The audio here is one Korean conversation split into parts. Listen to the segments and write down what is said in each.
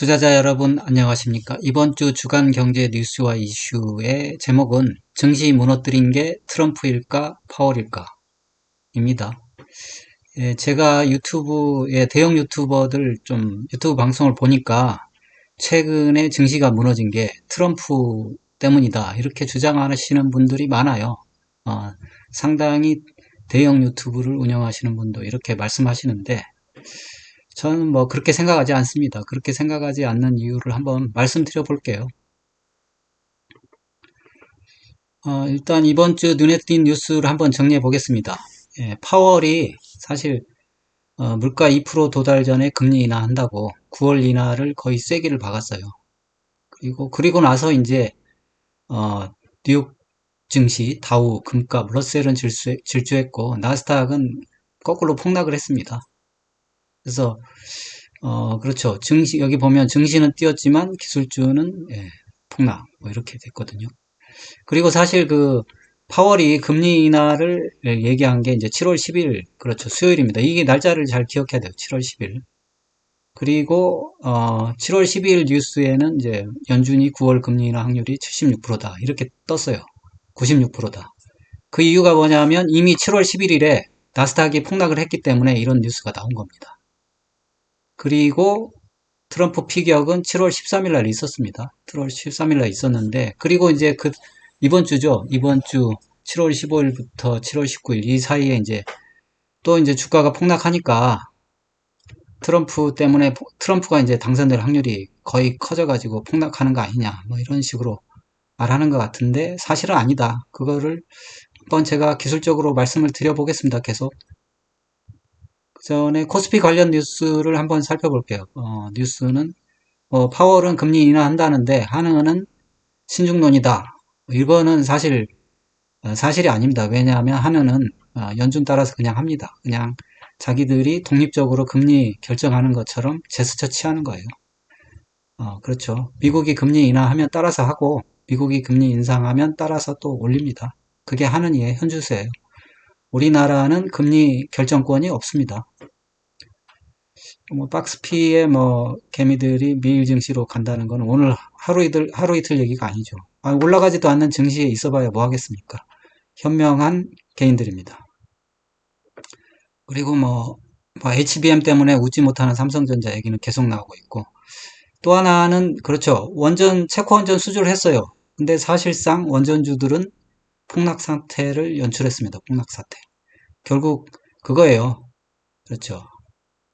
투자자 여러분 안녕하십니까? 이번 주 주간 경제 뉴스와 이슈의 제목은 증시 무너뜨린 게 트럼프일까 파월일까? 입니다. 제가 유튜브에 대형 유튜버들 좀 유튜브 방송을 보니까 최근에 증시가 무너진 게 트럼프 때문이다 이렇게 주장하시는 분들이 많아요. 어, 상당히 대형 유튜브를 운영하시는 분도 이렇게 말씀하시는데 저는 뭐 그렇게 생각하지 않습니다. 그렇게 생각하지 않는 이유를 한번 말씀드려 볼게요. 일단 이번 주 눈에 띈 뉴스를 한번 정리해 보겠습니다. 파월이 사실 물가 2% 도달 전에 금리 인하한다고 9월 인하를 거의 쐐기를 박았어요. 그리고 나서 이제 뉴욕 증시, 다우, 금값, 러셀은 질주했고 나스닥은 거꾸로 폭락을 했습니다. 그래서 그렇죠. 여기 보면 증시는 뛰었지만 기술주는 폭락, 뭐 이렇게 됐거든요. 그리고 사실 파월이 금리 인하를 얘기한 게 이제 7월 10일, 그렇죠. 수요일입니다. 이게 날짜를 잘 기억해야 돼요. 7월 10일. 그리고, 7월 12일 뉴스에는 이제 연준이 9월 금리 인하 확률이 76%다. 이렇게 떴어요. 96%다. 그 이유가 뭐냐면 이미 7월 11일에 나스닥이 폭락을 했기 때문에 이런 뉴스가 나온 겁니다. 그리고 트럼프 피격은 7월 13일 날 있었습니다. 7월 13일 날 있었는데, 그리고 이제 이번 주죠. 이번 주 7월 15일부터 7월 19일 이 사이에 이제 또 이제 주가가 폭락하니까 트럼프가 이제 당선될 확률이 거의 커져가지고 폭락하는 거 아니냐, 뭐 이런 식으로 말하는 것 같은데 사실은 아니다. 그거를 한번 제가 기술적으로 말씀을 드려보겠습니다. 계속. 그 전에 코스피 관련 뉴스를 한번 살펴볼게요. 뉴스는 파월은 금리 인하한다는데 한은은 신중론이다. 이거는 사실이 아닙니다. 왜냐하면 한은은 연준 따라서 그냥 합니다. 그냥 자기들이 독립적으로 금리 결정하는 것처럼 제스처 취하는 거예요. 그렇죠. 미국이 금리 인하하면 따라서 하고 미국이 금리 인상하면 따라서 또 올립니다. 그게 한은이의 현주세예요. 우리나라는 금리 결정권이 없습니다. 박스피의 개미들이 미일 증시로 간다는 건 오늘 하루 이틀 얘기가 아니죠. 올라가지도 않는 증시에 있어봐야 뭐 하겠습니까? 현명한 개인들입니다. 그리고 HBM 때문에 웃지 못하는 삼성전자 얘기는 계속 나오고 있고, 또 하나는, 그렇죠. 체코 원전 수주를 했어요. 근데 사실상 원전주들은 폭락 사태를 연출했습니다. 폭락 사태. 결국 그거예요. 그렇죠.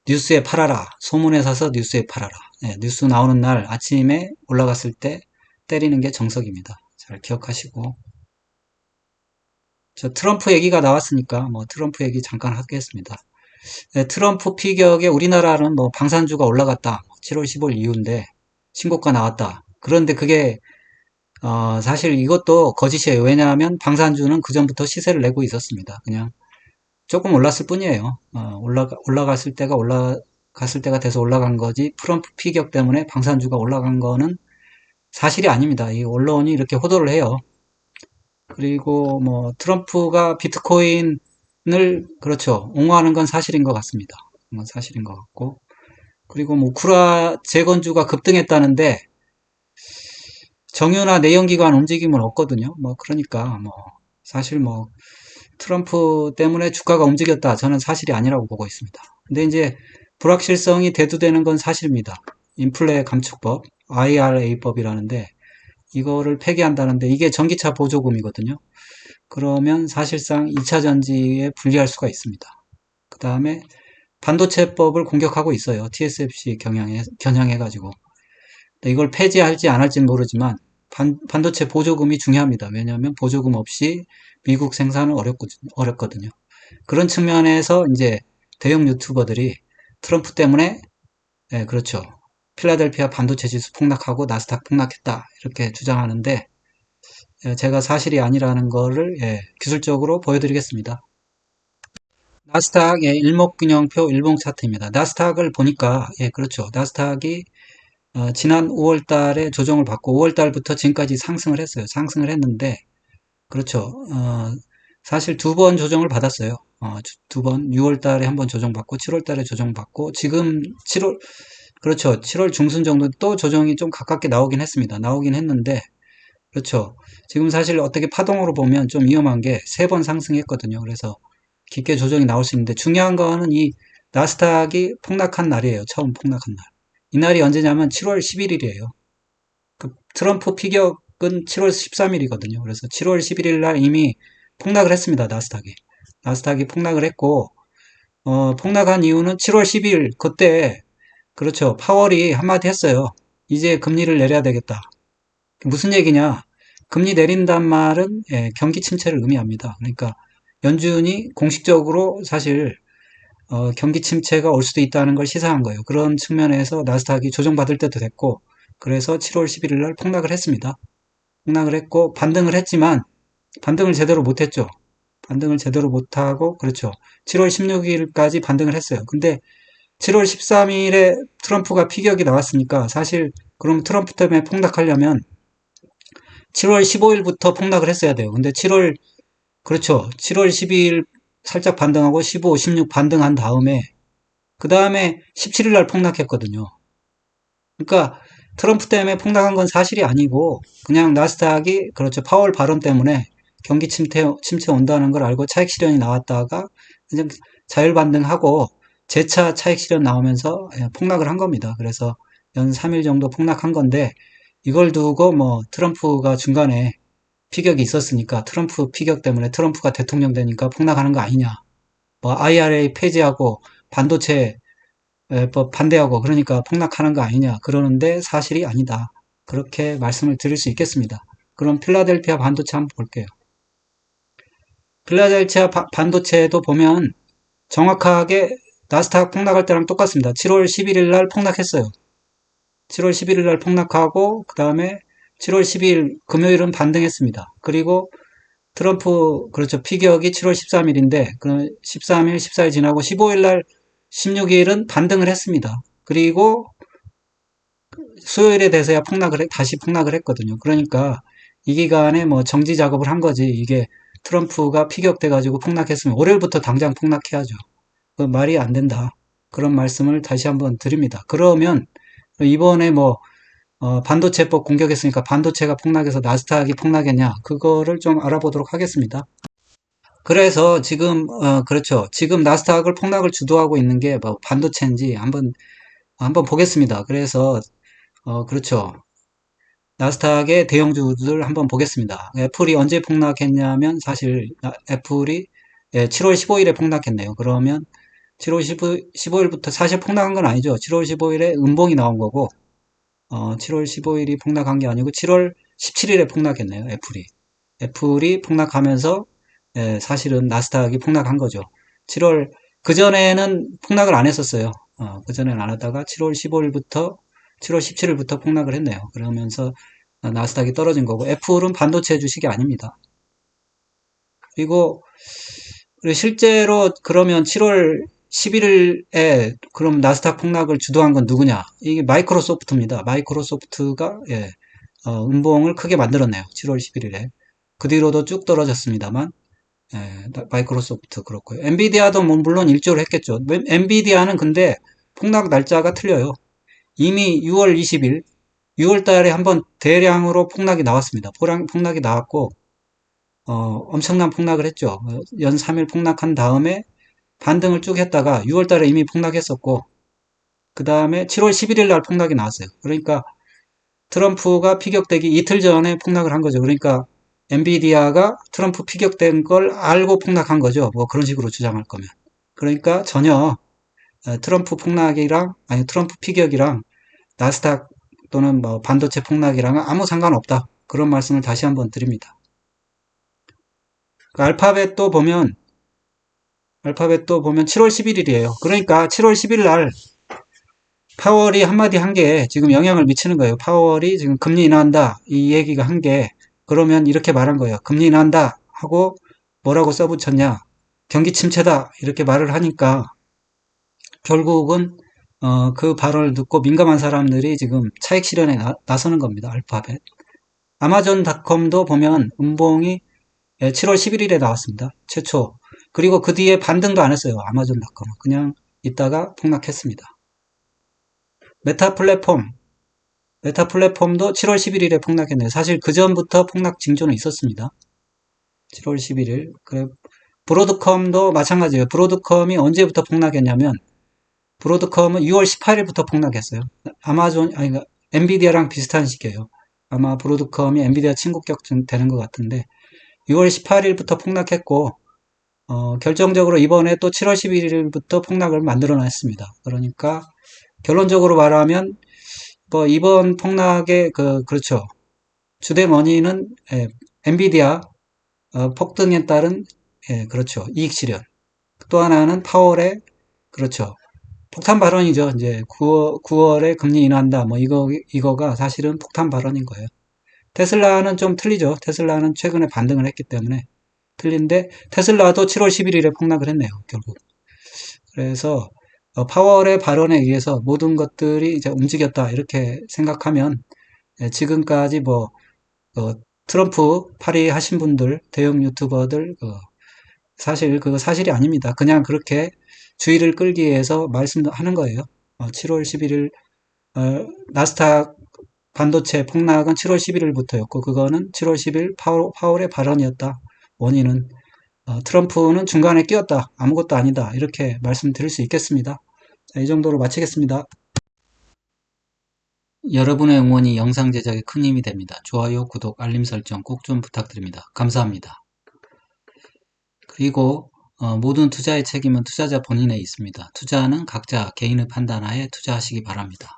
뉴스에 팔아라. 소문에 사서 뉴스에 팔아라. 뉴스 나오는 날 아침에 올라갔을 때 때리는 게 정석입니다. 잘 기억하시고. 트럼프 얘기가 나왔으니까 트럼프 얘기 잠깐 하겠습니다. 트럼프 피격에 우리나라는 방산주가 올라갔다. 7월 15일 이후인데 신고가 나왔다. 그런데 그게 사실 이것도 거짓이에요. 왜냐하면 방산주는 그전부터 시세를 내고 있었습니다. 그냥 조금 올랐을 뿐이에요. 올라갔을 때가 돼서 올라간 거지, 트럼프 피격 때문에 방산주가 올라간 거는 사실이 아닙니다. 이 언론이 이렇게 호도를 해요. 그리고 트럼프가 비트코인을, 그렇죠, 옹호하는 건 사실인 것 같습니다. 사실인 것 같고. 그리고 우크라 재건주가 급등했다는데 정유나 내연기관 움직임은 없거든요. 그러니까 사실 트럼프 때문에 주가가 움직였다. 저는 사실이 아니라고 보고 있습니다. 근데 이제 불확실성이 대두되는 건 사실입니다. 인플레 감축법, IRA법이라는데 이거를 폐기한다는데 이게 전기차 보조금이거든요. 그러면 사실상 2차 전지에 불리할 수가 있습니다. 그 다음에 반도체법을 공격하고 있어요. TSMC 겨냥해가지고. 이걸 폐지할지 안 할지는 모르지만 반도체 보조금이 중요합니다. 왜냐하면 보조금 없이 미국 생산은 어렵거든요. 그런 측면에서 이제 대형 유튜버들이 트럼프 때문에, 그렇죠, 필라델피아 반도체 지수 폭락하고 나스닥 폭락했다 이렇게 주장하는데 제가 사실이 아니라는 거를 기술적으로 보여드리겠습니다. 나스닥 일목균형표 일봉 차트입니다. 나스닥을 보니까 그렇죠, 나스닥이 지난 5월 달에 조정을 받고 5월 달부터 지금까지 상승을 했어요. 상승을 했는데, 그렇죠. 사실 두 번 조정을 받았어요. 두 번, 6월 달에 한 번 조정받고 7월 달에 조정받고 지금 그렇죠. 7월 중순 정도 또 조정이 좀 가깝게 나오긴 했습니다. 나오긴 했는데, 그렇죠. 지금 사실 어떻게 파동으로 보면 좀 위험한 게 세 번 상승했거든요. 그래서 깊게 조정이 나올 수 있는데 중요한 거는 이 나스닥이 폭락한 날이에요. 처음 폭락한 날. 이날이 언제냐면 7월 11일이에요. 그 트럼프 피격은 7월 13일이거든요. 그래서 7월 11일 날 이미 폭락을 했습니다. 나스닥이. 나스닥이 폭락을 했고, 폭락한 이유는 7월 10일 그때 그렇죠. 파월이 한마디 했어요. 이제 금리를 내려야 되겠다. 무슨 얘기냐? 금리 내린단 말은 경기 침체를 의미합니다. 그러니까 연준이 공식적으로 사실 경기 침체가 올 수도 있다는 걸 시사한 거예요. 그런 측면에서 나스닥이 조정받을 때도 됐고 그래서 7월 11일 날 폭락을 했습니다. 폭락을 했고 반등을 했지만 반등을 제대로 못했죠. 반등을 제대로 못하고 그렇죠. 7월 16일까지 반등을 했어요. 근데 7월 13일에 트럼프가 피격이 나왔으니까 사실 그럼 트럼프 때문에 폭락하려면 7월 15일부터 폭락을 했어야 돼요. 근데 7월 그렇죠. 7월 12일 살짝 반등하고 15, 16 반등한 다음에 그 다음에 17일 날 폭락했거든요. 그러니까 트럼프 때문에 폭락한 건 사실이 아니고 그냥 나스닥이 그렇죠. 파월 발언 때문에 경기 침체 온다는 걸 알고 차익 실현이 나왔다가 그냥 자율 반등하고 재차 차익 실현 나오면서 폭락을 한 겁니다. 그래서 연 3일 정도 폭락한 건데 이걸 두고 뭐 트럼프가 중간에 피격이 있었으니까 트럼프 피격 때문에 트럼프가 대통령 되니까 폭락하는 거 아니냐. 뭐 IRA 폐지하고 반도체 법 반대하고 그러니까 폭락하는 거 아니냐. 그러는데 사실이 아니다. 그렇게 말씀을 드릴 수 있겠습니다. 그럼 필라델피아 반도체 한번 볼게요. 필라델피아 반도체도 보면 정확하게 나스닥 폭락할 때랑 똑같습니다. 7월 11일 날 폭락했어요. 7월 11일 날 폭락하고 그 다음에 7월 12일 금요일은 반등했습니다. 그리고 트럼프 그렇죠. 피격이 7월 13일인데 그 13일, 14일 지나고 15일 날 16일은 반등을 했습니다. 그리고 수요일에 돼서야 다시 폭락을 했거든요. 그러니까 이 기간에 뭐 정지 작업을 한 거지. 이게 트럼프가 피격돼가지고 폭락했으면 월요일부터 당장 폭락해야죠. 그 말이 안 된다. 그런 말씀을 다시 한번 드립니다. 그러면 이번에 뭐 반도체법 공격했으니까 반도체가 폭락해서 나스닥이 폭락했냐? 그거를 좀 알아보도록 하겠습니다. 그래서 지금 그렇죠. 지금 나스닥을 폭락을 주도하고 있는 게 뭐 반도체인지 한번 보겠습니다. 그래서 그렇죠. 나스닥의 대형주들 한번 보겠습니다. 애플이 언제 폭락했냐면 사실 애플이 7월 15일에 폭락했네요. 그러면 7월 15일부터 사실 폭락한 건 아니죠. 7월 15일에 음봉이 나온 거고 7월 15일이 폭락한 게 아니고 7월 17일에 폭락했네요. 애플이 폭락하면서 사실은 나스닥이 폭락한 거죠. 7월 그전에는 폭락을 안 했었어요. 그전에는 안 하다가 7월 15일부터 7월 17일부터 폭락을 했네요. 그러면서 나스닥이 떨어진 거고 애플은 반도체 주식이 아닙니다. 그리고 실제로 그러면 7월 11일에 그럼 나스닥 폭락을 주도한 건 누구냐? 이게 마이크로소프트입니다. 마이크로소프트가 음봉을 크게 만들었네요. 7월 11일에. 그 뒤로도 쭉 떨어졌습니다만 마이크로소프트 그렇고요. 엔비디아도 뭐 물론 일조를 했겠죠. 엔비디아는 근데 폭락 날짜가 틀려요. 이미 6월 20일, 6월 달에 한번 대량으로 폭락이 나왔습니다. 폭락이 나왔고 엄청난 폭락을 했죠. 연 3일 폭락한 다음에 반등을 쭉 했다가 6월 달에 이미 폭락했었고 그 다음에 7월 11일 날 폭락이 나왔어요. 그러니까 트럼프가 피격되기 이틀 전에 폭락을 한 거죠. 그러니까 엔비디아가 트럼프 피격된 걸 알고 폭락한 거죠. 뭐 그런 식으로 주장할 거면. 그러니까 전혀 트럼프 폭락이랑 아니 트럼프 피격이랑 나스닥 또는 뭐 반도체 폭락이랑은 아무 상관없다. 그런 말씀을 다시 한번 드립니다. 그 알파벳도 보면 7월 11일이에요. 그러니까 7월 10일 날 파월이 한마디 한 게 지금 영향을 미치는 거예요. 파월이 지금 금리 인하한다. 이 얘기가 한 게 그러면 이렇게 말한 거예요. 금리 인하한다 하고 뭐라고 써붙였냐. 경기 침체다. 이렇게 말을 하니까 결국은 그 발언을 듣고 민감한 사람들이 지금 차익 실현에 나서는 겁니다. 알파벳. 아마존닷컴도 보면 음봉이 7월 11일에 나왔습니다. 최초. 그리고 그 뒤에 반등도 안 했어요. 아마존닷컴은. 그냥 있다가 폭락했습니다. 메타 플랫폼도 7월 11일에 폭락했네요. 사실 그 전부터 폭락 징조는 있었습니다. 7월 11일. 그래, 브로드컴도 마찬가지예요. 브로드컴이 언제부터 폭락했냐면, 브로드컴은 6월 18일부터 폭락했어요. 그러니까 엔비디아랑 비슷한 시기예요. 아마 브로드컴이 엔비디아 친구격 되는 것 같은데, 6월 18일부터 폭락했고, 결정적으로 이번에 또 7월 11일부터 폭락을 만들어냈습니다. 그러니까, 결론적으로 말하면, 뭐, 이번 폭락의, 그렇죠. 주된 원인은, 엔비디아, 폭등에 따른, 그렇죠. 이익 실현. 또 하나는 파월의, 그렇죠. 폭탄 발언이죠. 이제 9월에 금리 인하한다. 뭐 이거가 사실은 폭탄 발언인 거예요. 테슬라는 좀 틀리죠. 테슬라는 최근에 반등을 했기 때문에 틀린데 테슬라도 7월 11일에 폭락을 했네요. 결국. 그래서 파월의 발언에 의해서 모든 것들이 이제 움직였다. 이렇게 생각하면 지금까지 뭐 트럼프 파리하신 분들, 대형 유튜버들 사실 그거 사실이 아닙니다. 그냥 그렇게 주의를 끌기 위해서 말씀하는 거예요. 7월 11일 나스닥 반도체 폭락은 7월 11일부터였고 그거는 7월 10일 파월의 발언이었다. 원인은 트럼프는 중간에 끼었다. 아무것도 아니다. 이렇게 말씀드릴 수 있겠습니다. 자, 이 정도로 마치겠습니다. 여러분의 응원이 영상 제작에 큰 힘이 됩니다. 좋아요, 구독, 알림 설정 꼭 좀 부탁드립니다. 감사합니다. 그리고 모든 투자의 책임은 투자자 본인에 있습니다. 투자는 각자 개인의 판단하에 투자하시기 바랍니다.